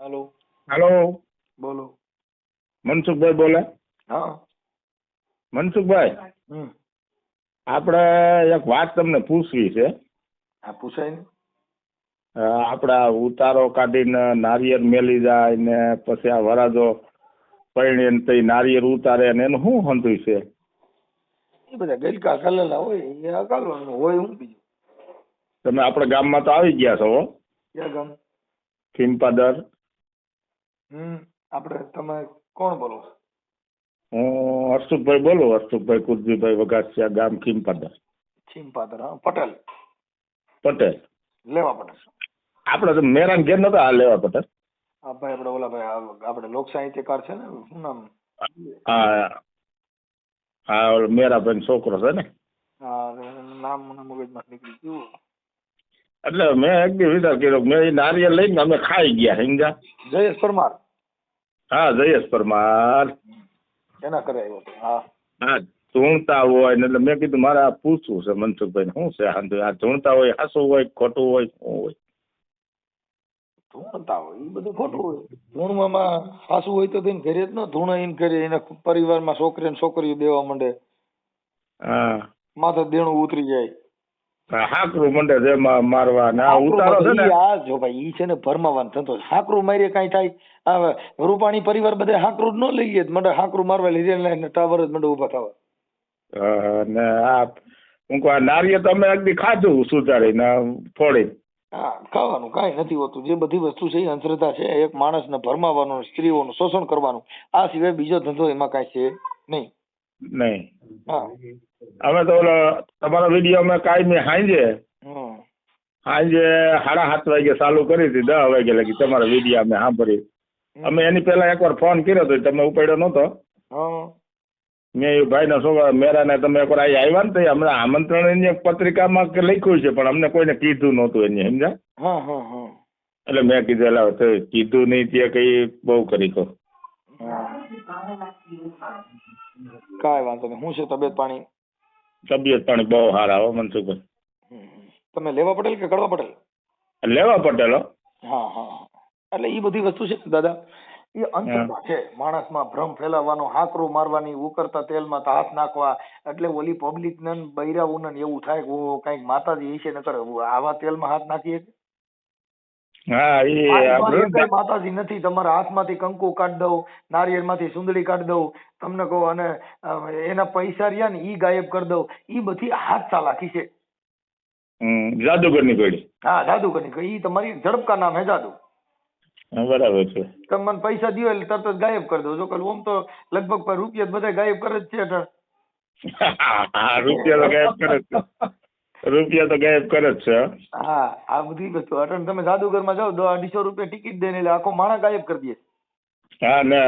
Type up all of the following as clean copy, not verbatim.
Hello hello बोलो। મનસુખભાઈ બોલે? હા મનસુખભાઈ, આપણે એક વાત તમને પૂછવી છે. હા પૂછાય ને. આપડા ઉતારો કાઢીને નારિયેળ મેલી જાય ને પછી આ વરાજો પરણીને તઈ નારિયેળ ઉતારે ને એનું શું હંધુય છે? એ બધા ગલકા કરેલા હોય એ અકાલવાનું હોય. હું બીજું તમે આપણા ગામમાં તો આવી ગયા છો હો? ક્યાં ગામ? ખીમપાદર. આપણે તમે કોણ બોલો? હું હર્ષુભાઈ બોલું, હર્ષુભાઈ કુરજીભાઈ વઘાસિયા, ગામ ખીમપાદર. છીમપાદર. હા પટેલ. પટેલ. લેવા પટેલ. આપણે તો મેરાન ઘેર નતા આ લેવા પટેલ. હા ભાઈ આપણે ઓલા ભાઈ આપણે લોક સાહિત્યકાર છે ને, શું નામ? હા હા, ઓલો મેરાભાઈ છોકરો છે ને. હા નામ મને મગજમાં નીકળી ગયું. એટલે મેં એક દી વિચાર કર્યો, મેં એ નારિયેળ લઈને અમે ખાઈ ગયા. સમજ્યા? જયેશ પરમાર. હા જયેશ પરમાર એના કરે આવ્યો હતો. હા હા, ધૂણતા હોય ને એટલે મેં કીધું મારે આ પૂછવું છે મનસુખભાઈ શું છે આ ધૂણતા હોય, હાસું હોય, ખોટું હોય, શું હોય? ધૂણતા હોય એ બધું ખોટું હોય. ધૂણવામાં સાસુ હોય તો તેને ઘરે જ ન ધૂણ એને કરે, એના પરિવારમાં છોકરીને છોકરીઓ દેવા માંડે, હા માથે દેણું ઉતરી જાય, હાકરું મંડે છે મારવા ને આ ઉતારો છે ને. આ જો ભાઈ ઈ છે ને ભરમાવાનો ધંધો. હાકરું મારીએ કઈ થાય? આ રૂપાણી પરિવાર બધે હાકરું જ ન લઈ જાય મંડે હાકરું મારવા લીધે ને ટાવર જ મંડે ઉભા થવા. ને આ હું કહું આ નારિયેળ તો અમે એકદી ખાધું સુધારીને ફોડી. હા ખાવાનું કાંઈ નથી હોતું. જે બધી વસ્તુ છે એ અંધશ્રદ્ધા છે. એક માણસને ભરમાવાનું, સ્ત્રીઓનું શોષણ કરવાનું, આ સિવાય બીજો ધંધો એમાં કાંઈ છે નહીં. નહીં. હા અમે તો ઓલો તમારો વિડીયો અમે કાયમી સાંજે 7:30 વાગે ચાલુ કરી હતી, 10 વાગે લગી તમારા વિડીયો અમે સાંભળી. અમે એની પહેલા એકવાર ફોન કર્યો હતો, તમે ઉપાડ્યો નતો. મેં એ ભાઈના છોકરા મેરાને તમે એકવાર અહીં આવ્યા ને તો હમણાં આમંત્રણ એની પત્રિકામાં લખ્યું છે પણ અમને કોઈને કીધું નહોતું એને. સમજ્યા? એટલે મેં કીધું એટલે કીધું નહીં તે કઈ બહુ કરી કહો. કાંઈ વાંધો નહીં. શું છે તબિયત પાણી? તબિયત પાણી બહુ સારા હો મનસુખભાઈ. તમે લેવા પટેલ કે કડવા પટેલ? લેવા પટેલો. હા હા. એટલે એ બધી વસ્તુ છે દાદા, એ અંધશ્રદ્ધા છે. માણસમાં ભ્રમ ફેલાવવાનો, હાકરું મારવાની, ઉકળતા તેલમાં હાથ નાખવા, એટલે ઓલી પબ્લિક ને બૈરાઓને એવું થાય કે ઓ કઈક માતાજી છે, નકર આવા તેલમાં હાથ નાખીએ. હા એ માતાજી નથી. તમારા હાથમાંથી કંકુ કાઢી દઉં, નારિયેળ માંથી સુંદડી કાઢી દઉં, તમને કહો, અને એના પૈસા રહ્યા ને ઈ ગાયબ કરી દઉં. ઈ બધી હાથ ચાલાકી છે. જાદુગરની પેઢી. હા જાદુગરની. ઈ તમારી ઝડપ કા નામ હે જાદુ. બરાબર છે. તમે મને પૈસા દો એટલે તરત જ ગાયબ કરી દો. જો કે ઓમ તો લગભગ રૂપિયા બધા ગાયબ કરે જ છે. રૂપિયા તો ગાયબ કરે જ છે. રૂપિયા તો ગાયબ કરે જ છે. હા આ બધી વસ્તુ અટણ તમે જાદુગરમાં જાઓ, 250 રૂપિયા ટિકિટ દઈને એટલે આખો માણસ ગાયબ કરી દે. હા ને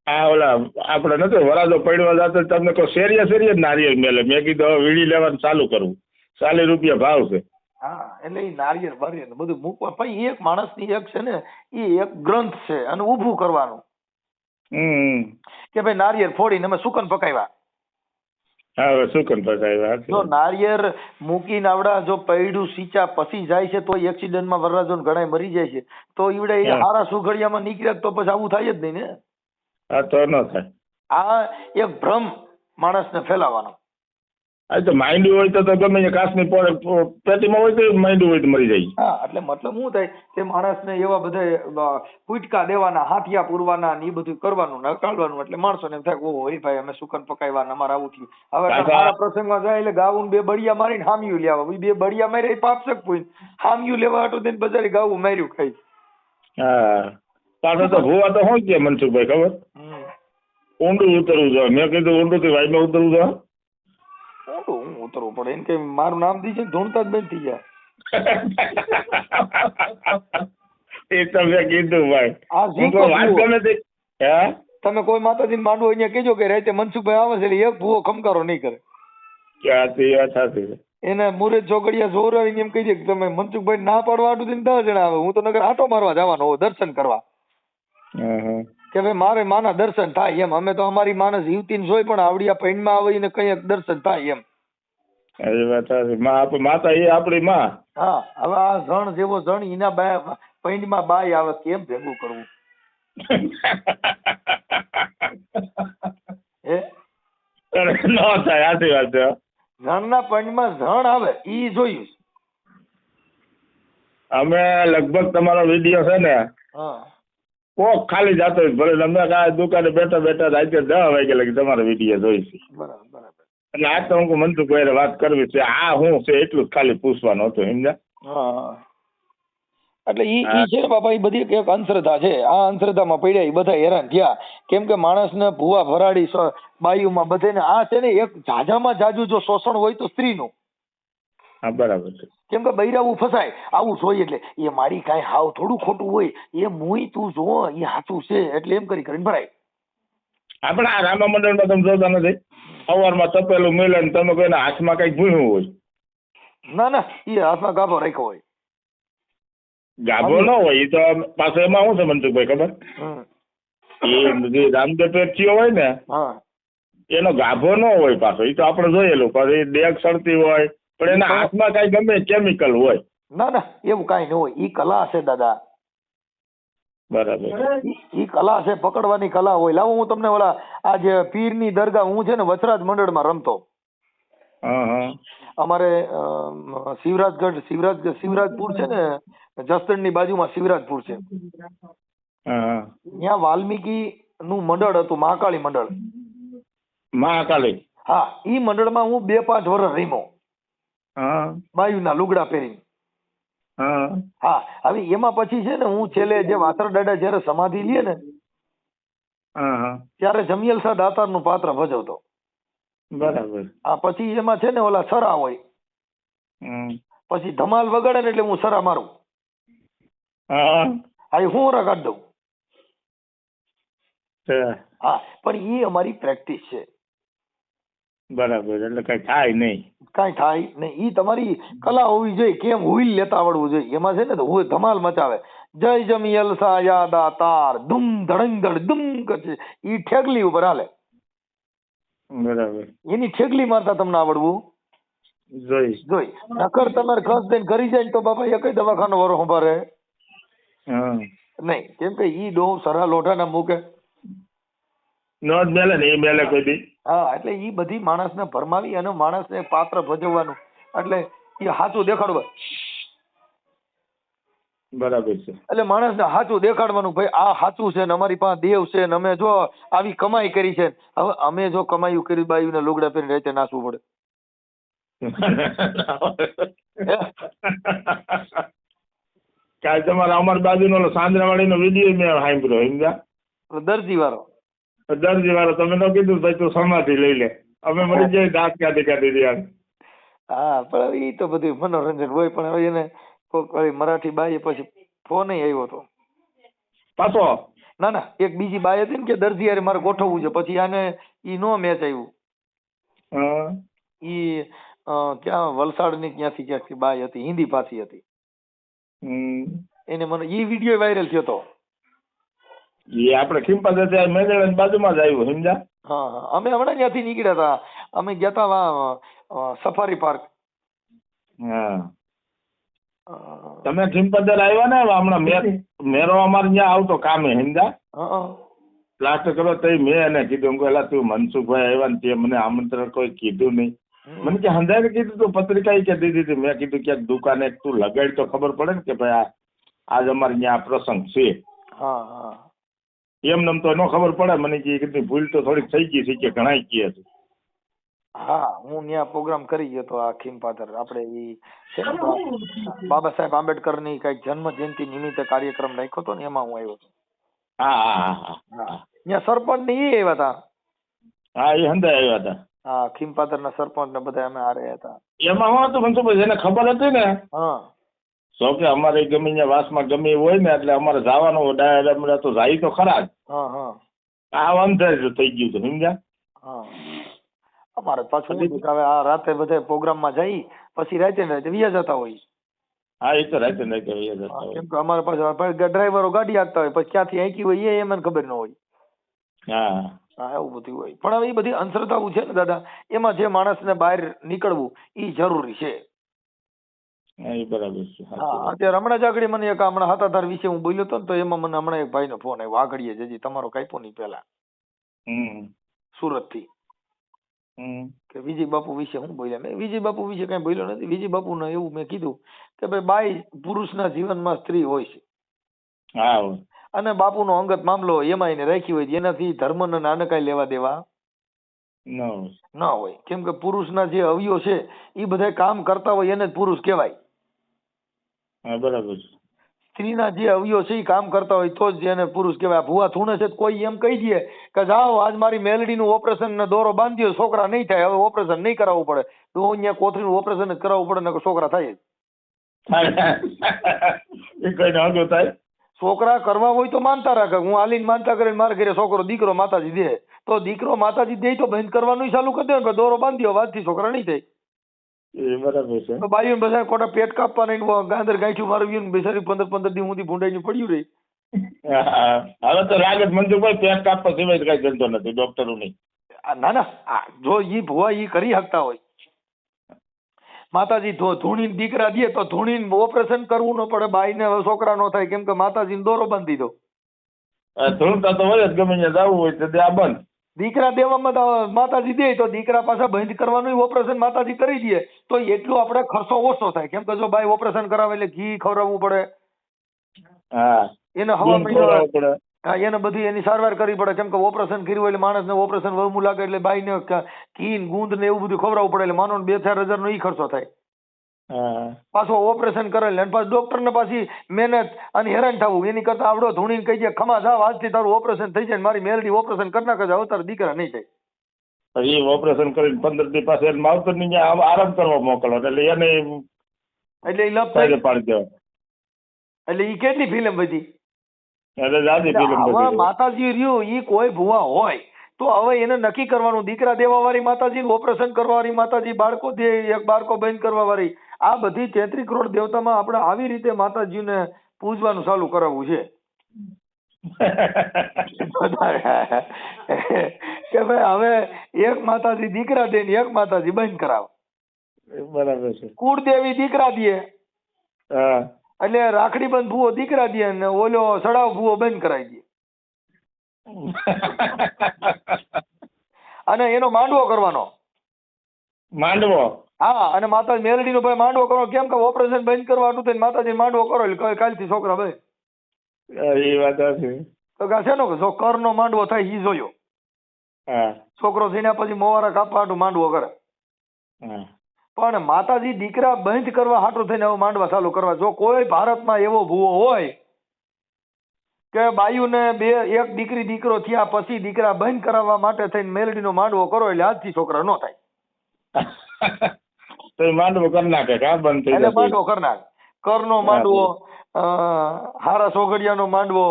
આ ઓલા આપડે નથી વરાજો પડવા જતો તમને કહો શેરીએ શેરીએ નારિયેળ મેલે. મેં કીધું વીડી લેવાનું ચાલુ કરવું. 40 રૂપિયા ભાવ છે. હા એટલે એ નારિયેળ વારિયેળ બધું મૂકવા. પછી એક માણસની એક છે ને એ એક ગ્રંથ છે અને ઊભું કરવાનું કે ભાઈ નારિયેળ ફોડીને અમે સુકન પકાવ્યા. હા સુકન પકાવ્યા. જો નારિયેળ મૂકીને આવડા જો પૈડું સીચા પછી જાય છે તો એક્સિડન્ટમાં વરરાજો ઘણા મરી જાય છે. તો ઈવડે એ હારા સુઘડિયામાં નીકળ્યા તો પછી આવું થાય જ નહીં ને. હા તો ન થાય. આ એક ભ્રમ માણસને ફેલાવાનો. આ તો માંડ્યું હોય તો ગમે એ કાચની પેટીમાં હોય તો માંડ્યું હોય તો મરી જાય. હા એટલે મતલબ શું થાય કે માણસને એવા બધા કુટકા દેવાના, હાથિયા પૂરવાના ને એ બધું કરવાનું ને કાઢવાનું. એટલે માણસોને એમ થાય ઓહો ભાઈ અમે સુકન પકાવ્યા ને અમારે આવું થયું. હવે સારા પ્રસંગમાં જાય એટલે ગાવું 2 બળિયા મારીને હામિયું લેવા. 2 બળિયા મારી પાપસક પૂઈ હામિયું લેવા હતું તેને બજારે ગાવું માર્યું ખાઈ. હા પાછો તો ભૂવા તો શું કે મનસુખભાઈ ખબર, ઊંડું ઉતરવું જોઈએ. મેં કીધું ઊંડું થી વાઈમાં ઉતરવું જોઈએ. હું ઉતરવું પડે એને કઈ મારું નામ દીધું ને ધૂણતા જ બંધ થઈ જાય. એ તો મેં કીધું ભાઈ. તમે કોઈ માતાજીને માંડવો અહીંયા કેજો કે રાતે મનસુખભાઈ આવે છે એટલે એક ભૂવો ખમકારો નહીં કરે. એને મુરત ચોકડિયા જોરાવીને એમ કહી દે કે તમે મનસુખભાઈ ના પાડવા આટું થઈને 10 જણા આવે. હું તો નગર આટો મારવા જવાનો હોઉં દર્શન કરવા કે ભાઈ મારે માના દર્શન થાય એમ. અમે તો અમારી માણસ જીવતી જોઈ પણ આવડિયા પૈણમાં આવીને કઈ દર્શન થાય એમ. એ વાત સાચી. માતા એ આપણી માં. હા, હવે આ જણ જેવો જણ એના પૈંડમાં બાય આવે, કેમ ભેગું કરવું? હે ન થાય, સાચી વાત છે. જણના પૈંડમાં જણ આવે ઈ જોયું. અમે લગભગ તમારો વિડીયો છે ને હા, કોક ખાલી જાતો હોય, ભલે અમે આ દુકાને બેઠા બેઠા રાતે 10 વાગે લગી તમારો વિડીયો જોઈશું. બરાબર બરાબર. એટલે આજ તો હું મનસુખભાઈ વાત કરવી છે, આ હું છે એટલું જ ખાલી પૂછવાનું હતું, સમજ્યા? હા, એટલે ઈ છે ને બાપા, ઈ બધી એક અંધશ્રદ્ધા છે. આ અંધશ્રદ્ધામાં પડ્યા ઈ બધા હેરાન થયા. કેમ કે માણસને ભૂવા ભરાડી બાયુમાં બધાને આ છે ને એક જાજામાં જાજુ જો શોષણ હોય તો સ્ત્રીનું. હા, બરાબર છે. કેમ કે બૈરાવું ફસાય આવું જોઈએ એટલે એ મારી કાંઈ હાવ થોડું ખોટું હોય, એ મુઈ તું જો એ સાચું છે એટલે એમ કરીને ભરાય. આપણે આ રામા મંડળમાં તમે જોતા નથી, સવારમાં તપેલું મિલે ને તમે કોઈના હાથમાં કઈક ભૂયું હોય. ના ના, એ હાથમાં ગાભો રાખ્યો હોય. ગાભો ન હોય. એ તો પાછો એમાં શું છે મનસુખભાઈ ખબર? એ જે રામદેવ પેટચીઓ હોય ને, હા, એનો ગાભો ન હોય પાછો. એ તો આપણે જોયેલું, પણ એ ડેગ સડતી હોય, પણ એના હાથમાં કઈ ગમે કેમિકલ હોય. ના ના, એવું કઈ ન હોય. ઈ કલા છે દાદા. બરાબર. ઈ કલા છે, પકડવાની કલા હોય. લાવો હું તમને ઓલા આ જે પીરની દરગાહ, હું છે ને વચરાજ મંડળમાં રમતો. અમારે શિવરાજપુર છે ને, જસદણની બાજુમાં શિવરાજપુર છે. ત્યાં વાલ્મીકી નું મંડળ હતું, મહાકાળી મંડળ. મહાકાળી. હા, ઈ મંડળમાં હું 2-5 વર્ષ રમ્યો. બાયુના લુગડા પહેરીને. હા, હવે એમાં પછી છે ને હું છેલ્લે જે વાસર દાદા જયારે સમાધિ લે ને, ત્યારે જમિયલ શાહ દાતાર નું પાત્ર ભજવતો. બરાબર. હા, પછી એમાં છે ને ઓલા સરા હોય, પછી ધમાલ વગાડે ને એટલે હું સરા મારું. હા, હું રગાડ દઉં. હા, પણ એ અમારી પ્રેક્ટિસ છે. બરાબર. એટલે કઈ થાય નહીં. કઈ થાય નહીં. ઈ તમારી કલા હોવી જોઈએ. કેમ હુઈલ લેતા આવડવું જોઈએ. એમાં છે ને હું ધમાલ મચાવે. જય જમિયલ શાહ યાદા તાર ધૂમ ધડંગ ધડ ધૂમ કરશે. ઈ ઠેકલી ઉપર હાલે. બરાબર. એની ઠેકલી મારતા તમને આવડવું જોઈ. નકર તમારે ખસ દઈને કરી જાય તો બાપા એક દવાખાનો વરો સંભાળે નહીં. કેમ કે ઈ ડો સરા લોઢા ના મૂકે. નો જ મેલે ને, એ મેલે કોઈ દી. હા, એટલે ઈ બધી માણસને ભરમાવી અને માણસને પાત્ર ભજવવાનું, એટલે એ સાચું દેખાડવા. બરાબર છે. એટલે માણસને સાચું દેખાડવાનું, ભાઈ આ સાચું છે ને અમારી પાસે દેવ છે ને અમે જો આવી કમાઈ કરી છે. હવે અમે જો કમાયું કરી બાયુને લુગડા પહેરીને રહેતે નાચવું પડે. કાલ તમારા અમારી બાજુનો સાંદ્રાવાડીનો વિડીયો મેં સાંભળ્યો, સમજ્યા? દરજી વાળો તમે ન કીધું ભાઈ તું સમાધિ લઈ લે, અમે મળી જાય દાંત કાઢી રહ્યા. હા, પણ એ તો બધું મનોરંજન હોય. પણ હવે એને કોઈક મરાઠી બાઈ પછી ફોન આવ્યો હતો પાછો. ના ના, એક બીજી બાઈ હતી ને કે દરજી યાર મારે ગોઠવવું છે. પછી આને ઈ નો મેચ આવ્યું. ઈ ક્યાં વલસાડની ક્યાંથી બાઈ હતી, હિન્દી ભાષી હતી. એને મને ઈ વિડીયો વાયરલ થયો હતો. એ આપણે ખીમપા મેંદડાની બાજુમાં જ આવ્યું, સમજ્યા? હા હા, અમે હમણાં ત્યાંથી નીકળ્યા હતા. અમે ગયા હતા સફારી પાર્ક. તમે ખીમપદર આવ્યા ને હમણાં, મેરો અમારે ત્યાં આવતો કામે, સમજ્યા? પ્લાસ્ટર કરો તો મેં એને કીધું, પેલા તું મનસુખભાઈ આવ્યા ને તે મને આમંત્રણ કોઈ કીધું નહીં. મને કે હંધાઈને કીધું તું, પત્રિકા કે દીધી હતી. મેં કીધું ક્યાંક દુકાને તું લગાડી તો ખબર પડે ને કે ભાઈ આજ અમારે ત્યાં પ્રસંગ છે. એમ તો ન ખબર પડે. મને કીધું ભૂલ તો થોડીક થઈ ગઈ છે કે ઘણા કી હતી. હા, હું ત્યાં પ્રોગ્રામ કરી ગયો હતો. આ ખીમપાદર આપણે ઈ બાબા સાહેબ આંબેડકર ની કઈક જન્મ જયંતિ નિમિત્તે કાર્યક્રમ રાખ્યો હતો ને, એમાં હું આવ્યો હતો. ત્યાં સરપંચ ને એ આવ્યા હતા. હા, એ હંધા આવ્યા હતા. હા, ખીમપાદર ના સરપંચ ને બધા અમે હારે હતા. એમાં શું હતું મનસુખભાઈ, જેને ખબર હતી ને, જો કે અમારે ગમે ત્યાં વાસમાં ગમે હોય ને, એટલે અમારે જવાનું ડાયરેક્ટ તો જાય તો ખરા જ. આ અંધાર થઈ ગયું હતું, સમજ્યા? અમારે પાછું હવે આ રાતે બધા પ્રોગ્રામ માં જઈ પછી રાતે વ્યા જતા હોય. હા, એ તો રાતે વ્યા જતા હોય. કેમ કે અમારે પાસે ડ્રાઈવરો ગાડી આપતા હોય, પછી ક્યાંથી આંકી હોય એ મને ખબર ન હોય. હા એવું બધું હોય, પણ હવે એ બધી અંધશ્રદ્ધાઓ છે ને દાદા, એમાં જે માણસને બહાર નીકળવું એ જરૂરી છે. હા, એ બરાબર છે. હા અત્યારે હમણાં જ આગળ મને એક હમણાં હાથાધાર વિશે હું બોલ્યો હતો ને, તો એમાં મને હમણાં એક ભાઈનો ફોન આવ્યો આગળીએ જજી તમારો કાપ્યો નહીં પેલા સુરત થી, કે વિજય બાપુ વિશે હું બોલ્યા. મેં વિજય બાપુ વિશે કઈ બોલ્યો નથી. વિજય બાપુ ને એવું મેં કીધું કે ભાઈ બાઈ પુરુષના જીવનમાં સ્ત્રી હોય છે, હા, અને બાપુનો અંગત મામલો હોય એમાં એને રાખી હોય, એનાથી ધર્મ ને નાને કઈ લેવા દેવા ના હોય. કેમ કે પુરુષના જે અવયવ છે એ બધા કામ કરતા હોય એને જ પુરુષ કહેવાય. બરાબર છે. સ્ત્રીના જે અવયવ છે એ કામ કરતા હોય તો જ એને પુરુષ કહેવાય. ભૂવા થૂણે છે કોઈ એમ કહી દે કે જાઓ આજ મારી મેલડીનું ઓપરેશન ને દોરો બાંધ્યો, છોકરા નહીં થાય, હવે ઓપરેશન નહીં કરાવવું પડે, તો અહીંયા કોથળીનું ઓપરેશન જ કરાવવું પડે ને છોકરા થાય જ. છોકરા કરવા હોય તો માનતા રાખે, હું હાલીને માનતા કરીને મારા ઘરે છોકરો દીકરો માતાજી દે, તો દીકરો માતાજી દે તો બંધ કરવાનું ચાલુ કરી દે, દોરો બાંધ્યો વાતથી છોકરા નહીં થાય. બરાબર છે. તો બાઈઓ બધા ખોટા પેટ કાપવા નહીં, ગાંધર ગાંઠ્યું મારવી બેસારી 15 દી સુધી ભૂંડાઈ પડ્યું રહી. હવે તો લાગે મનસુખભાઈ પેટ કાપવા સિવાય કઈ ધંધો નથી ડોક્ટરો નહીં. ના ના, જો ઈ ભુવા ઈ કરી શકતા હોય, માતાજી ધૂણી દીકરા દે તો ધૂણી ઓપરેશન કરવું ન પડે, બાઈને છોકરા નો થાય, કેમ કે માતાજીને દોરો બાંધી દો. ધૂણતા તો હોય જ, ગમે ત્યાં જવું હોય તો આ બંધ. દીકરા દેવામાં માતાજી દે તો દીકરા પાછા બંધ કરવાનું ઓપરેશન માતાજી કરી દે તો એટલો આપણે ખર્ચો ઓછો થાય. કેમ કે જો બાઈ ઓપરેશન કરાવે એટલે ઘી ખવડાવવું પડે, એને હવા મહિનો એને બધી એની સારવાર કરવી પડે. કેમ કે ઓપરેશન કર્યું એટલે માણસને ઓપરેશન વહમું લાગે એટલે બાઈને ઘી ગુંદ ને એવું બધું ખવડાવવું પડે, એટલે માનો 2-4 હજાર નો ઈ ખર્ચો થાય. પાછો ઓપરેશન કરે એટલે પાછું ડોક્ટર ને પાછી મહેનત અને હેરાન થવું, એની કરતા આવડો ધૂણીને કહી દે ખમા જાવ આજથી તારું ઓપરેશન થઈ જાય, મારી મેલડી ઓપરેશન કરી નાખે જાવ, તારા દીકરા નહીં થાય. એ ઓપરેશન કરીને 15 દી પાસે માવતર ની આરામ કરવા મોકલો એટલે એને એટલે એ લપ થાય પાડી દેવા. એટલે ઈ કેટલી ફિલ્મ બધી માતાજી રહ્યું ઈ કોઈ ભુવા હોય તો હવે એને નક્કી કરવાનું, દીકરા દેવા વાળી માતાજી, ઓપરેશન કરવા વાળી માતાજી, બાળકો દે એક બાળકો બંધ કરવા વાળી, આ બધી 33 કરોડ દેવતામાં આપણે આવી રીતે માતાજીને પૂજવાનું ચાલુ કરાવવું છે કે ભાઈ હવે એક માતાજી દીકરા દે ને એક માતાજી બંધ કરાવે. બરાબર છે. કુળદેવી દીકરા દે એટલે રાખડી બંધ ભૂવો દીકરા દે ને ઓલો સડાવ ભૂવો બંધ કરાવી દે અને એનો માંડવો કરવાનો. માંડવો? હા. અને માતાજી મેલડી નો ભાઈ માંડવો કરો, કેમ કે ઓપરેશન બંધ કરવાનું તો માતાજી માંડવો કરો એટલે કાલથી છોકરા ભાઈ. એ વાત છે. તો છે ને જો કર નો માંડવો થાય ઈ જોયો. છોકરો થઈને પછી મોવારા કાપવા હાટું માંડવો કરે. પણ માતાજી દીકરા બંધ કરવા હાટું થઈને હવે માંડવા ચાલુ કરવા. જો કોઈ ભારતમાં એવો ભૂવો હોય કે બાયુને એક દીકરી દીકરો થયા પછી દીકરા બંધ કરાવવા માટે થઈને મેલડીનો માંડવો કરો એટલે આજથી છોકરા ન થાય. તો માંડવો કરી નાખે કા બંધ થઈ જાય. માંડવો કરી નાખે, કરનો માંડવો, હારા સોગડિયાનો માંડવો,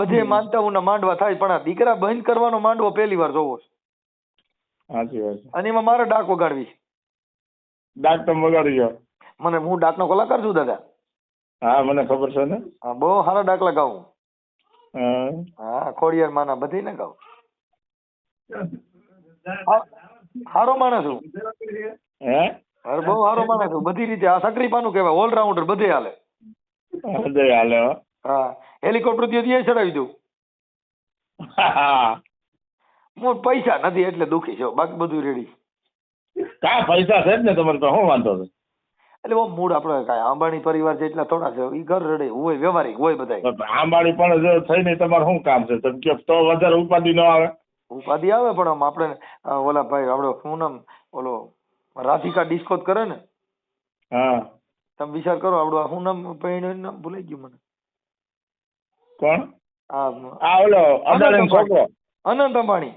બધે માનતાઓના માંડવા થાય, પણ આ દીકરા બંધ કરવાનો માંડવો પહેલી વાર જોવો છે. સાચી વાત. અને એમાં મારે ડાક વગાડવી. ડાક તમે વગાડજો. હું ડાકનો કલાકાર છું દાદા. હા મને ખબર છે ને. હા બહુ સારા ડાકલા ગાઉં. હા ખોડિયાર માના બધી ને ગાઉં. સારો માણસ છું. અરે બહુ સારો માણસ છું બધી રીતે. આ સક્રીપાનું કહેવાય, ઓલરાઉન્ડર બધે હાલે. બધે હાલે. હા હેલિકોપ્ટર થી ચડાવી દઉં. હું પૈસા નથી એટલે દુખી છે, બાકી બધું રેડી. કા પૈસા છે જ ને તમારે તો શું વાંધો છે? એટલે બહુ મૂળ આપણે કાંઈ અંબાણી પરિવાર છે એટલા થોડા છે, ઈ ઘર રડે હોય, વ્યવહારિક હોય બધા. અંબાણી પણ જો થઈ નહીં તમારે શું કામ છે? તમે કે તો વધારે ઉપાધિ ન આવે? ઉપાધિ આવે પણ આમ આપણે ઓલા ભાઈ આપડે શું નામ ઓલો રાધિકા ડિસ્કોત કરે ને. હા તમે વિચાર કરો આપડું શું નામ ભાઈ નામ ભૂલાઈ ગયું મને. કોણ? આ ઓલો અદાણી છોકરો અનંત અંબાણી.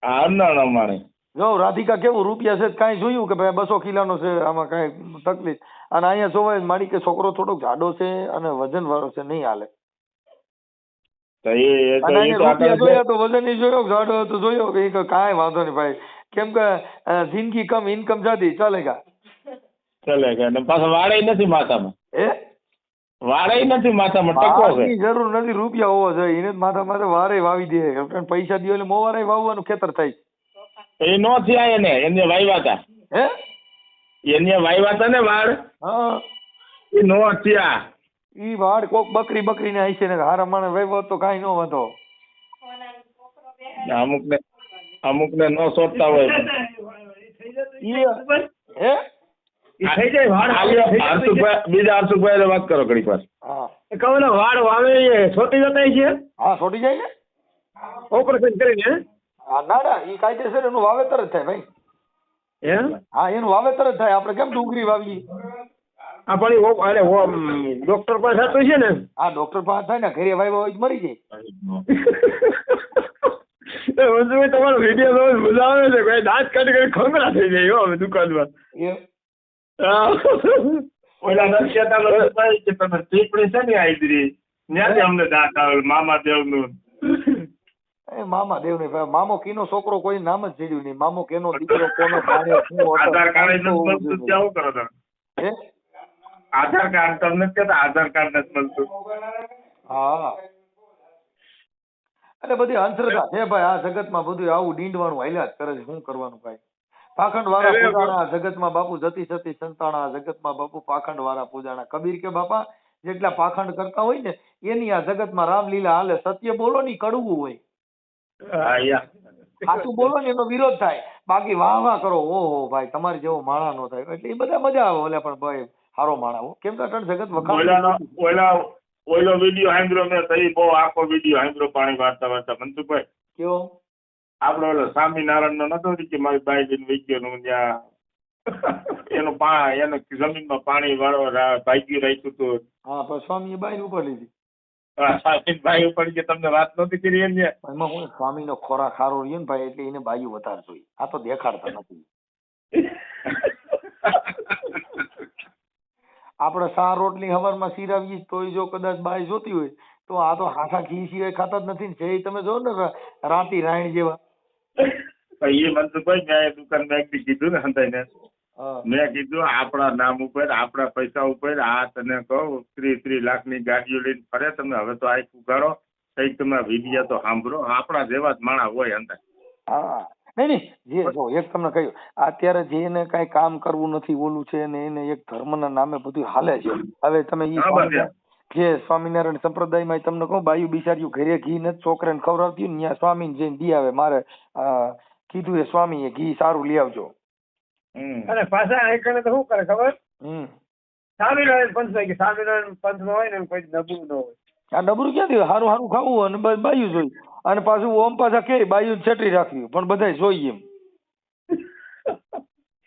હા અનંત અંબાણી. જો રાધિકા કેવું રૂપિયા છે કાંઈ જોયું કે ભાઈ 200 કિલોનો છે, આમાં કાંઈ તકલીફ. અને અહીંયા જોવાય માડી કે છોકરો થોડોક જાડો છે અને વજન વાળો છે, નહીં હાલે. જોયા તો વજન ની જોયો, જાડો હતો જોયો કે કાંઈ વાંધો નહીં ભાઈ, કેમ કે જિંદગી કમ ઇન્કમ જાદી ચાલેગા. ચાલેગા. ને પાછા વાળે નથી માથામાં. વાળે નથી માથામાં ટકો છે. વાળની જરૂર નથી, રૂપિયા હોવો જોઈએ. એને જ માથા માથે વારે વાવી દે. કારણ પૈસા દે એટલે મોવારે વાવવાનું ખેતર થાય. એ નો થયા એને વાવ્યા હતા. હે એને વાવ્યા હતા ને વાળ, હા એ નો થયા. ઈ વાડ કોક બકરી ને આઈ છે ને હારા માણસ વાવ્યો તો કાંઈ નો વાંધો. અમુક ને નો સોટતા હોય. હે થઈ જાય વાડ બીજા હર્ષુભાઈ વાત કરો ઘડી પર. હા કહું ને વાડ વાવે છોટી જતા છે હા છોટી જાય ને ઓપરેશન કરીને. હા ના ના ઈ કાયદેસર એનું વાવેતર જ થાય ભાઈ. એમ હા એનું વાવેતર જ થાય. આપણે કેમ ડુંગળી વાવીએ. આ પણ ડોક્ટર પાસે થતું છે ને. હા ડોક્ટર પાસે થાય ને, ઘરે વાવ્યા હોય તો મરી જાય. તમારો વિડીયો મજા આવે છે. ભાઈ દાંત કાઢી કાઢી ખંગરા થઈ જાય હવે દુકાનમાં. એમ ઓલા નરસિંહભાઈ કે તમે ટીપણી છે ને આઈદરી ત્યાંથી અમને દાંત આવે મામા દેવનું. એ મામા દેવ ને ભાઈ, મામો કીનો છોકરો કોઈ નામ જ જડ્યું નહીં. મામો કેનો દીકરો કોનો ભાણેજ શું હતો. આધાર કાર્ડ નથી મળતું ત્યાં કરો તમે. હે આધાર કાર્ડ તમને નથી કહેતા આધાર કાર્ડ નથી મળતું. હા એટલે બધી અંધશ્રદ્ધા છે ભાઈ. આ જગતમાં બધું આવું ડીંડવાનું હાલ્યા જ કરે છે. શું કરવાનું ભાઈ. પાખંડ વાળા પૂજાણા જગતમાં બાપુ જતી સતી સંતાણા. જગતમાં બાપુ પાખંડ વાળા પૂજાણા. કબીર કે બાપા જેટલા પાખંડ કરતા હોય ને એની આ જગતમાં રામલીલા હાલે. સત્ય બોલો ની કડવું હોય. સાચું બોલો ને એનો વિરોધ થાય. બાકી વાહ વાહ કરો ઓહો ભાઈ તમારી જેવો માણા નો થાય. એટલે એ બધા મજા આવે. ઓલા પણ ભાઈ સારો માણા કેમ કે અટણ જગત વખાણ. ઓલો વિડીયો હાંભળ્યો મેં તઈ બહુ આખો વિડીયો હાંભળ્યો પાણી વાળતા વાળતા. મનસુખભાઈ કેવો આપડે ઓલો સ્વામિનારાયણ નો નતો કે મારી બાઈ જઈને વૈગ્યો નું ત્યાં એનું એને જમીનમાં પાણી વાળવા ભાગ્યું રાખ્યું હતું. હા પણ સ્વામી બાઈ ઉપર લીધી. ભાઈ ઉપર કે તમને વાત નહોતી કરી એમ. એમાં હું સ્વામી નો ખોરાક ખારો રહ્યો ને ભાઈ એટલે એને બાયું વધારે જોઈએ. આ તો દેખાડતા નથી. આપણે સા રોટલી હવારમાં સિરાવીએ તોય જો કદાચ બાઈ જોતી હોય તો આ તો હાથા ઘી સિવાય ખાતા જ નથી ને. જે તમે જો ને રાતી રાયણ જેવા. એ મનસુખભાઈ મેં દુકાનમાં એક કીધું ને હંતાઈને મેં કીધું આપણા નામ ઉપર આપણા પૈસા ઉપર આ તને કહું 30 લાખની ગાડીઓ લઈને ફરે. તમે હવે તો આ ઉગાડો કઈક તમે વિડીયો તો સાંભળો. આપણા જેવા જ માણસ હોય અંદર. હા નહીં જે જો એક તમને કહ્યું અત્યારે જેને કઈ કામ કરવું નથી ઓલું છે ને એને એક ધર્મના નામે બધું હાલે છે. હવે તમે જે સ્વામિનારાયણ સંપ્રદાયમાં તમને કહું બાયું બિચાર્યું ઘરે ઘી નથી છોકરાને ખવડાવતી ને ત્યાં સ્વામીને જઈને દી આવે. મારે કીધું એ સ્વામીએ ઘી સારું લઈ આવજો. અને પાછા એકને તો શું કરે ખબર? સ્વામિનારાયણ પંથ કે સ્વામિનારાયણ પંથમાં હોય ને કોઈ નબળું ન હોય. આ નબળું ક્યાંથી? સારું સારું ખાવું અને બાયું જોઈ. અને પાછું ઓમ પાછા કે બાયું છેટરી રાખવી પણ બધાય જોઈએ એમ.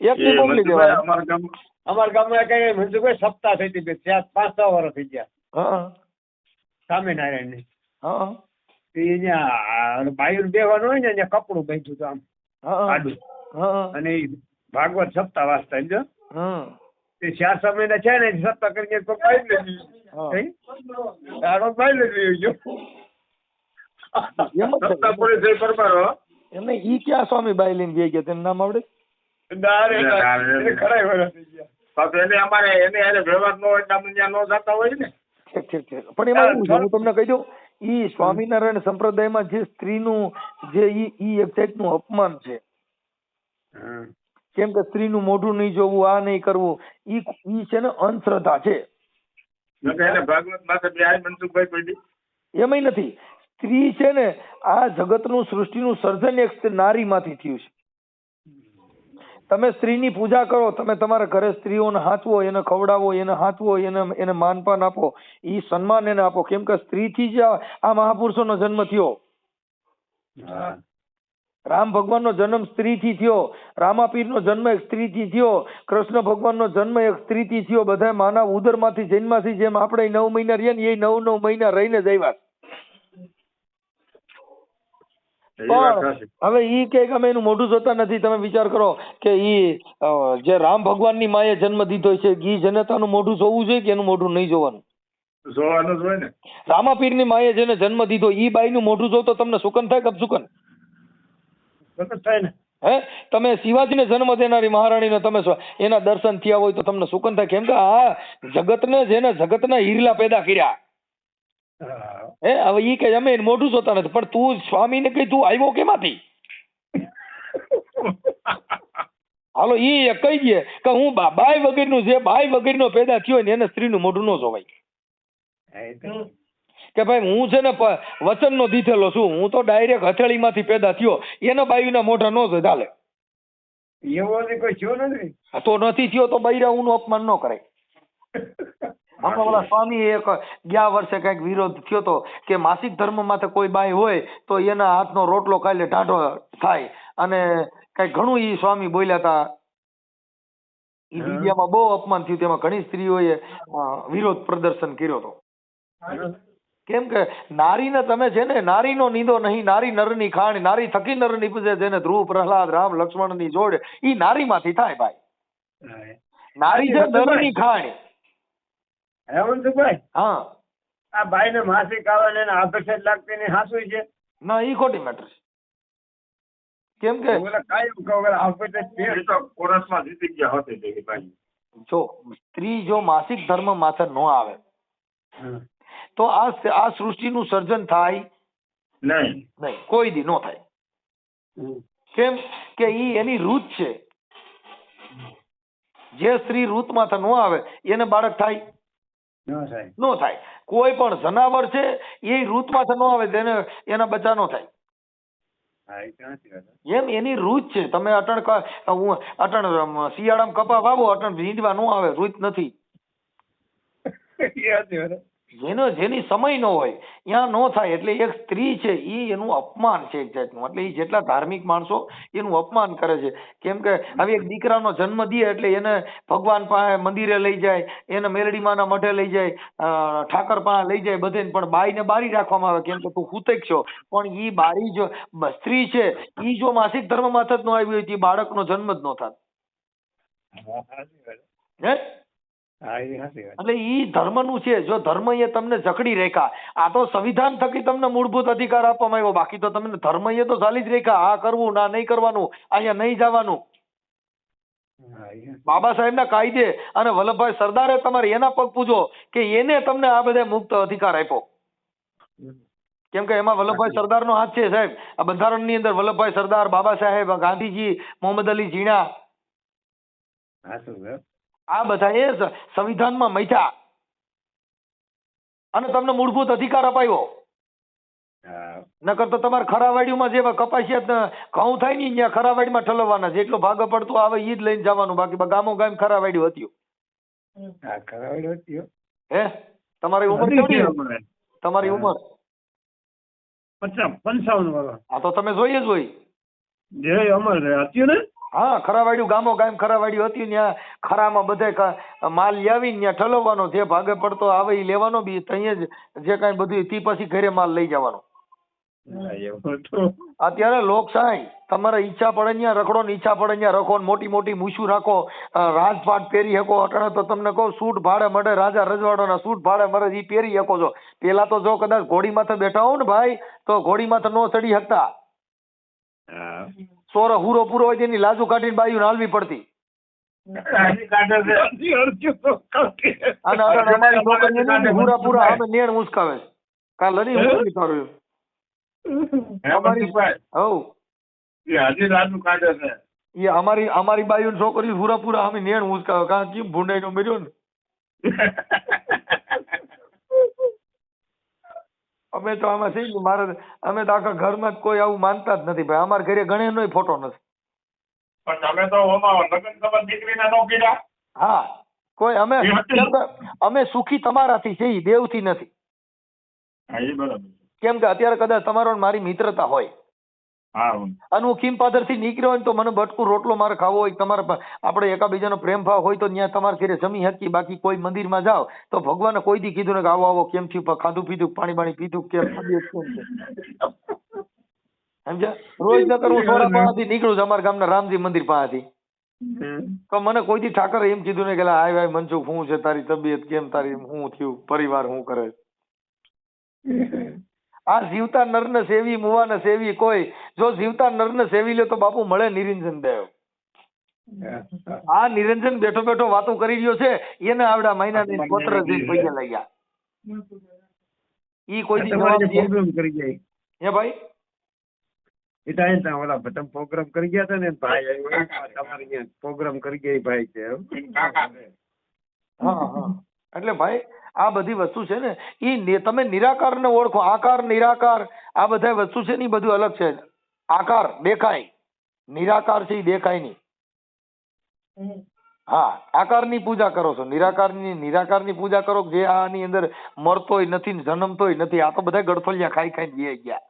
એક ની મોકલી દેવાય. અમારા ગામમાં કઈ મનસુખભાઈ સપ્તાહ થઈ હતી 5-6 વર્ષ થઈ ગયા. હા સ્વામિનારાયણ ની. હા અહીંયા બાયું બેવાનું હોય ને ત્યાં કપડું બાંધ્યું હતું આમ આડું. અને ભાગવત સપ્તાહ વાંચતા સમજો. તે 4 મહિના છે ને સપ્તાહ કરીને તો બાઈ લીધી. બાઈ લીધી એમને ઈ ક્યાં સ્વામી બાઈ લઈને બે ગયા તેનું નામ આવડે? પણ એમાં એવું છે હું તમને કહી દઉં ઈ સ્વામિનારાયણ સંપ્રદાયમાં જે સ્ત્રીનું જે ઈ એક જાતનું અપમાન છે. કેમ કે સ્ત્રીનું મોઢું નહીં જોવું આ નહીં કરવું ઈ છે ને અંધશ્રદ્ધા છે. એમાંય નથી. સ્ત્રી છે ને આ જગતનું સૃષ્ટિનું સર્જન એક નારી માંથી થયું છે. તમે સ્ત્રીની પૂજા કરો. તમે તમારા ઘરે સ્ત્રીઓને હાચવો એને ખવડાવો એને હાચવો એને માનપાન આપો ઈ સન્માન એને આપો. કેમ કે સ્ત્રીથી જ આ મહાપુરુષોનો જન્મ થયો. રામ ભગવાનનો જન્મ સ્ત્રીથી થયો. રામાપીરનો જન્મ એક સ્ત્રીથી થયો. કૃષ્ણ ભગવાનનો જન્મ એક સ્ત્રીથી થયો. બધા માના ઉદરમાંથી જન્મમાંથી જેમ આપણે 9 મહિના રહ્યા ને એ 9 મહિના રહીને જ આવ્યા. પણ હવે ઈ કે અમે એનું મોઢું જોતા નથી. તમે વિચાર કરો કે ઈ જે રામ ભગવાનની માએ જન્મ દીધો છે ઈ જનતાનું મોઢું જોવું જોઈએ કે એનું મોઢું નહીં જોવાનું? જોવાનું જ હોય ને. રામાપીરની માએ જેને જન્મ દીધો ઈ બાઈનું મોઢું જોતો તમને સુકન થાય કે અપસુકન? થાય ને. હે તમે શિવાજીને જન્મ દેનારી મહારાણીને તમે એના દર્શન થયા હોય તો તમને સુકન થાય, કેમ કે આ જગતને જેને જગતના હીરલા પેદા કર્યા, હે હવે ઈ કે અમે મોઢું જોતા નથી, પણ તું સ્વામીને કહી તું આવ્યો કેમાંથી? હાલો ઈ કહી દે કે હું બાઈ વગરનું જે બાઈ વગરનો પેદા થયો ને એને સ્ત્રીનું મોઢું ન જોવાય. કે ભાઈ હું છે ને વચનનો દીધેલો છું, હું તો ડાયરેક્ટ હથેળીમાંથી પેદા થયો, એને બાયુના મોઢા ન જોઈ ચાલે. એવો કોઈ થયો નથી તો નથી થયો તો બૈરાઓનું અપમાન ન કરાય. હમણાં ઓલા સ્વામી એક ગયા વર્ષે કઈક વિરોધ થયો તો કે માસિક ધર્મ માથે કોઈ બાઈ હોય તો એના હાથનો રોટલો ખાઈ લે ટાઢો થાય, અને કઈક ઘણું ઈ સ્વામી બોલ્યા હતા. ઈ મીડિયામાં બહુ અપમાન થયું, તેમાં ઘણી સ્ત્રીઓએ વિરોધ પ્રદર્શન કર્યો હતો. કેમ કે નારીને તમે છે ને નારીનો નીંદો નહીં, નારી નરની ખાણ, નારી થકી નર નીપજે, જેને ધ્રુવ પ્રહલાદ રામ લક્ષ્મણ ની જોડ ઈ નારીમાંથી થાય ભાઈ. નારી છે નરની ખાણ. હેમંતભાઈ, હા આ ભાઈ ને માસિક આવે ને આકર્ષણ લાગતી ને હાસુ છે ના, ઈ ખોટી મેટર છે. કેમ કે જો સ્ત્રી જો માસિક ધર્મ માથે ન આવે તો આ સૃષ્ટિનું સર્જન થાય નહીં, કોઈ દી નો થાય. કેમ કે ઈ એની રૂત છે. જે સ્ત્રી રૂત માથે ન આવે એને બાળક થાય નો થાય. કોઈ પણ જનાવર છે એ રૂત માથે ન આવે તેને એના બચ્ચા નો થાય. એમ એની રૂત છે. તમે અટણ શિયાળામાં કપા વાવો, અટણ ભીંડવા ન આવે, રૂત નથી. જેની સમય નો હોય ત્યાં નો થાય. એટલે એક સ્ત્રી છે ઈ એનું અપમાન છે એક જાતનું. એટલે ઈ જેટલા ધાર્મિક માણસો એનું અપમાન કરે છે. કેમ કે હવે એક દીકરાનો જન્મ દે એટલે એને ભગવાન પાસે મંદિરે લઈ જાય, એને મેલડીમાના મઠે લઈ જાય, ઠાકર પાસે લઈ જાય બધે, પણ બાઈને બારી રાખવામાં આવે. કેમ કે તું હુતેક છો. પણ ઈ બારી જો સ્ત્રી છે ઈ જો માસિક ધર્મ માથે જ ન આવી હોય તો બાળકનો જન્મ જ ન થાય. હે એટલે ઈ ધર્મનું છે. જો ધર્મ એ તમને જકડી રેખા, આ તો સંવિધાન થકી તમને મૂળભૂત અધિકાર આપવામાં આવ્યો, બાકી તો તમને ધર્મ એ તો ચાલી જ રેખા. આ કરવું ના નહીં કરવાનું, અહીંયા નહીં જવાનું. બાબા સાહેબ ના કાયદે અને વલ્લભભાઈ સરદારે તમારે એના પગ પૂજો કે એને તમને આ બધા મુક્ત અધિકાર આપ્યો. કેમ કે એમાં વલ્લભભાઈ સરદાર નો હાથ છે સાહેબ. આ બંધારણ ની અંદર વલ્લભભાઈ સરદાર, બાબા સાહેબ, ગાંધીજી, મોહમ્મદ અલી જીણા, આ બધા એ સંવિધાનમાં મૈથા અને તમને મૂળભૂત અધિકાર અપાયો. નકર તો તમારે ખરાવાડીમાં જે કપાસિયા ઘઉં થાય ને ત્યાં ખરાવાડીમાં ઠલવવાના, જેટલો ભાગ પડતો આવે ઈ જ લઈને જવાનું. બાકી ગામો ગામ ખરાવાડી હતી. હે તમારી ઉંમર કેવડી? તમારી ઉંમર 55. હા તો તમે જોઈએ જ હોય. ને હા ખરાવાડિયું ગામો ગામ ખરાવાડિયું હતી. ત્યાં ખરામાં બધે માલ લાવીને ત્યાં ઠલવવાનો, જે ભાગે પડતો આવે એ લેવાનો, બી ત્યાં જ જે કાંઈ બધું થી પછી ઘરે માલ લઈ જવાનો. અત્યારે લોકશાહી તમારે ઈચ્છા પડે ત્યાં રખડો ને ઈચ્છા પડે ત્યાં રખો, મોટી મોટી મૂછું રાખો, રાજપાટ પહેરી શકો. અટાણે તો તમને કહું સૂટ ભાડે મળે, રાજા રજવાડાના સૂટ ભાડે મળે, એ પહેરી શકો છો. પેલા તો જો કદાચ ઘોડી માથે બેઠા હોવ ને ભાઈ તો ઘોડી માથે નો ચડી શકતા. સોરો હુરો પૂરો હોય તેની લાજુ કાઢીને બાયું હાલવી પડતી. અને અમારી છોકરીઓ હુરા પૂરા અમે નેણ મુસ્કાવે છે. કાલ નહીં હું તારું અમારી બાયુ છોકરી પૂરા પૂરા અમે નેણ મુસ્કાવે. કારણ કેમ ભૂંડાઈ નો મેર્યો ને અમે તો આમાં થઈ ગયું. મારે અમે તો આખા ઘરમાં જ કોઈ આવું માનતા જ નથી ભાઈ. અમારા ઘરે ગણેશનો ફોટો નથી. હા કોઈ અમે સુખી તમારાથી છે, દેવથી નથી. કેમ કે અત્યારે કદાચ તમારો મારી મિત્રતા હોય અને હું કિમપાદર થી નીકળ્યો હોય તો મને બટકું રોટલો મારે ખાવો હોય, તમારે આપણે એકાબીજાનો પ્રેમ ભાવ હોય તો ત્યાં તમારે ઘરે જમી શકીએ. બાકી કોઈ મંદિરમાં જાઓ તો ભગવાને કોઈ દી કીધું ને કે આવો આવો કેમ થયું, ખાધું પીધું, પાણી બાણી પીધું, કેમ સમજ્યા? રોજ નકર હું થોડા પાસેથી નીકળું છું અમારા ગામના રામજી મંદિર પાસેથી, તો મને કોઈ દી ઠાકરે એમ કીધું ને કે હાય હાય મનસુખ શું છે તારી તબિયત, કેમ તારી શું થયું, પરિવાર શું કરે. આ જીવતા નરને સેવી મુવાને સેવી કોઈ જો જીવતા નરને સેવી લે તો બાપુ મળે નિરંજન દેવ. આ નિરંજન બેઠો બેઠો વાતો કરી રહ્યો છે એને આવડા મહિનાની પોત્ર જઈને પૈસા લઈ ગયા. ઈ કોઈ દી જવાબ દે? પ્રોગ્રામ કરી ગયા હે ભાઈ એ ટાઈમ ત્યાં ઓલા તમે પ્રોગ્રામ કરી ગયા હતા ને ભાઈ આવ્યો તમારે અહીંયા પ્રોગ્રામ કરી ગયા એ ભાઈ છે હા હા એટલે ભાઈ આ બધી વસ્તુ છે ને ઈ તમે નિરાકાર ને ઓળખો. આકાર નિરાકાર આ બધા વસ્તુ છે ને ઈ બધું અલગ છે. આકાર દેખાય, નિરાકાર છે ઈ દેખાય નહીં. હા આકારની પૂજા કરો છો, નિરાકારની પૂજા કરો જે આની અંદર મરતોય નથી ને જન્મતોય નથી. આ તો બધા ગડફલિયા ખાઈ ખાઈને જીએ ગયા.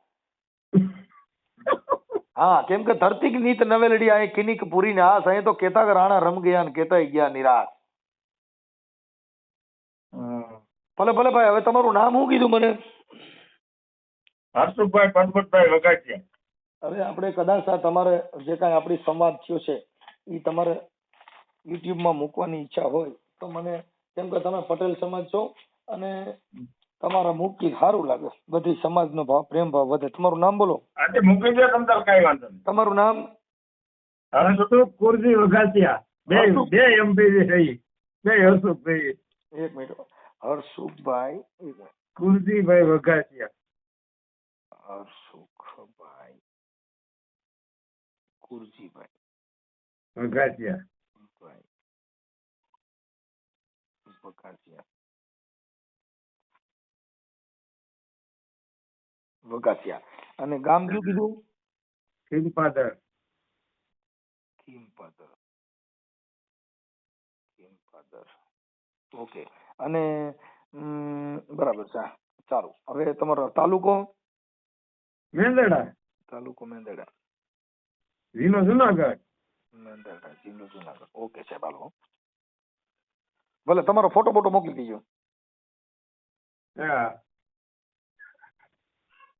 હા કેમ કે ધરતી કી નીત નવેલડી આ કિનિક પૂરી ને આ સહી તો કેતા રાણા રમ ગયા ને કેતા ગયા નિરાશ. ભલે ભલે ભાઈ હવે તમારું નામ શું કીધું મને? હર્ષુભાઈ પરબતભાઈ વઘાસિયા. હવે આપણે કદાચ આ તમારે જે કાંઈ આપણી સંવાદ થયો છે એ તમારે યુટ્યુબ માં મૂકવાની ઈચ્છા હોય તો મને, કેમ કે તમે પટેલ સમાજ છો અને તમારા મૂકી સારું લાગે, બધી સમાજનો ભાવ પ્રેમ ભાવ વધે. તમારું નામ બોલો. આજે મૂકી દે તમ કઈ વાંધો નહીં. તમારું નામ? હર્ષુભાઈ કુરજી વઘાસિયા. બે એમપી થઈ બે હર્ષુભાઈ. એક મિનિટ. હર્ષુભાઈ કુરજીભાઈ વઘાસિયા. હર્ષુભાઈ કુરજીભાઈ વઘાસિયા. વઘાસિયા. અને ગામ કયું કીધું? ખીમપાદર. ખીમપાદર. ઓકે. અને બરાબર છે. ચાલો હવે તમારો તાલુકો? મેંદરડા. તાલુકો મેંદરડા. જિલ્લો જુનાગઢ. મેંદરડા જિલ્લો જુનાગઢ. ઓકે સાહેબ હાલો. ભલે તમારો ફોટો મોકલી દેજો. હા.